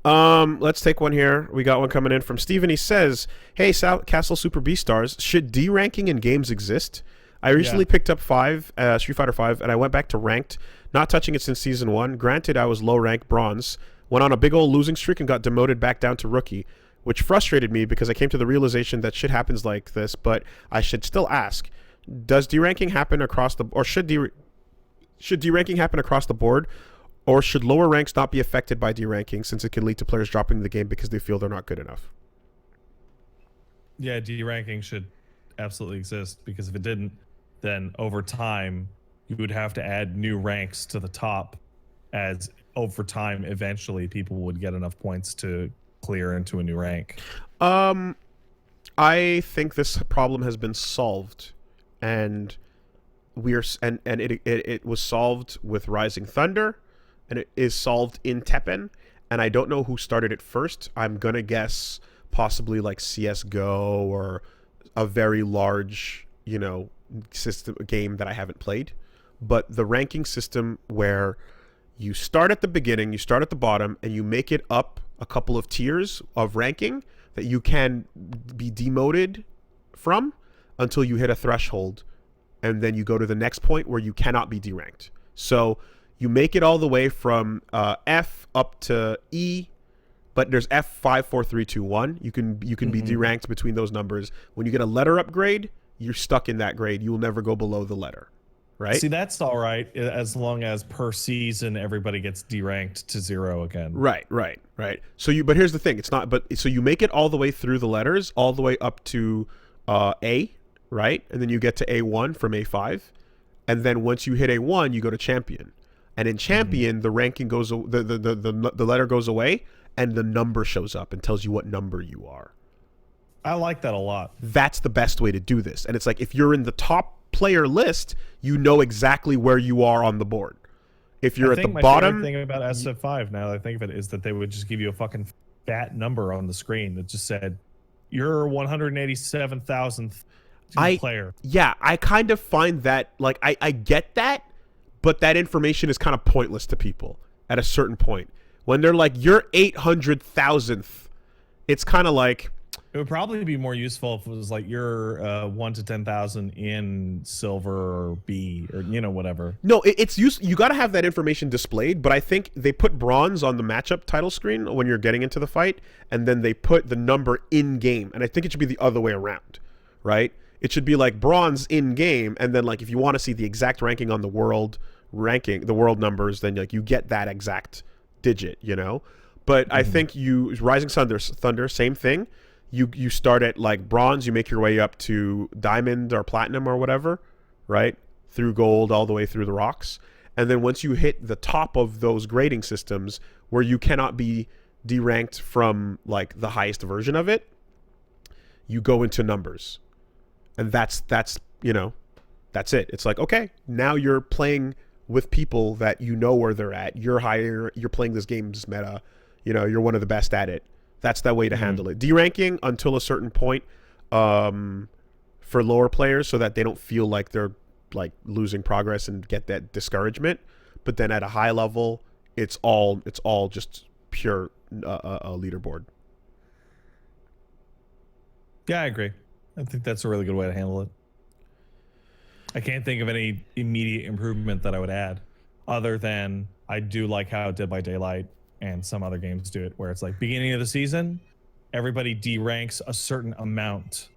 Let's take one here. We got one coming in from Steven. He says, "Hey, Castle Super B Stars, should D ranking in games exist? I recently Yeah. picked up Street Fighter 5, and I went back to ranked, not touching it since season 1. Granted, I was low rank bronze, went on a big old losing streak and got demoted back down to rookie, which frustrated me because I came to the realization that shit happens like this. But I should still ask: does D ranking happen across the, or should D ranking happen across the board?" Or should lower ranks not be affected by deranking since it can lead to players dropping the game because they feel they're not good enough? Yeah, D ranking should absolutely exist because if it didn't, then over time you would have to add new ranks to the top as over time eventually people would get enough points to clear into a new rank. Um, I think this problem has been solved, and it was solved with Rising Thunder, and it is solved in Teppen. And I don't know who started it first. I'm gonna guess possibly like CS:GO or a very large, system game that I haven't played. But the ranking system where you start at the beginning, you start at the bottom, and you make it up a couple of tiers of ranking that you can be demoted from until you hit a threshold, and then you go to the next point where you cannot be deranked. So you make it all the way from F up to E, but there's F 5 4 3 2 1. You can be deranked between those numbers. When you get a letter upgrade, you're stuck in that grade. You will never go below the letter, right? See, that's all right as long as per season everybody gets deranked to 0 again. Right. But here's the thing: it's not. But so you make it all the way through the letters, all the way up to A, right? And then you get to A1 from A5, and then once you hit A1, you go to champion. And in champion, the ranking goes, the letter goes away, and the number shows up and tells you what number you are. I like that a lot. That's the best way to do this. And it's like if you're in the top player list, you know exactly where you are on the board. If you're at the bottom, my favorite thing about SF5 now that I think of it is that they would just give you a fucking fat number on the screen that just said you're 187,000th player. Yeah, I kind of find that, like, I get that, but that information is kind of pointless to people at a certain point. When they're like, you're 800,000th, it's kind of like... It would probably be more useful if it was like you're 1 to 10,000 in silver or B or, whatever. No, it's you got to have that information displayed, but I think they put bronze on the matchup title screen when you're getting into the fight, and then they put the number in game. And I think it should be the other way around, right? It should be like bronze in game, and then like if you want to see the exact ranking on the world numbers, then like you get that exact digit, But I think Rising Thunder, same thing. You start at like bronze, you make your way up to diamond or platinum or whatever, right? Through gold all the way through the rocks. And then once you hit the top of those grading systems where you cannot be deranked from like the highest version of it, you go into numbers. And that's it. It's like, okay, now you're playing with people that you know where they're at. You're higher, you're playing this game's meta, you're one of the best at it. That's that way to handle it. Deranking until a certain point for lower players so that they don't feel like they're like losing progress and get that discouragement. But then at a high level, it's all just pure leaderboard. Yeah, I agree. I think that's a really good way to handle it. I can't think of any immediate improvement that I would add other than I do like how Dead by Daylight and some other games do it, where it's like beginning of the season, everybody deranks a certain amount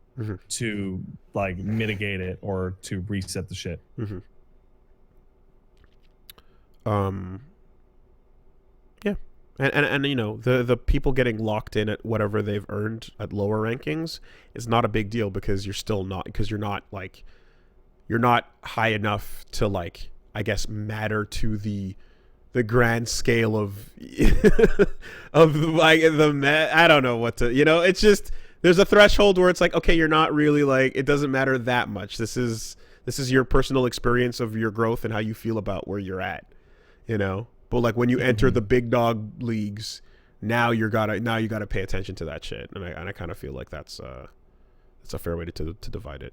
to like mitigate it or to reset the shit. Yeah. And the people getting locked in at whatever they've earned at lower rankings is not a big deal because you're not high enough to like, I guess, matter to the grand scale of like I don't know what to, it's just there's a threshold where it's like, okay, you're not really like, it doesn't matter that much. This is your personal experience of your growth and how you feel about where you're at, but like when you enter the big dog leagues, now you gotta pay attention to that shit, and I kind of feel like that's a fair way to divide it.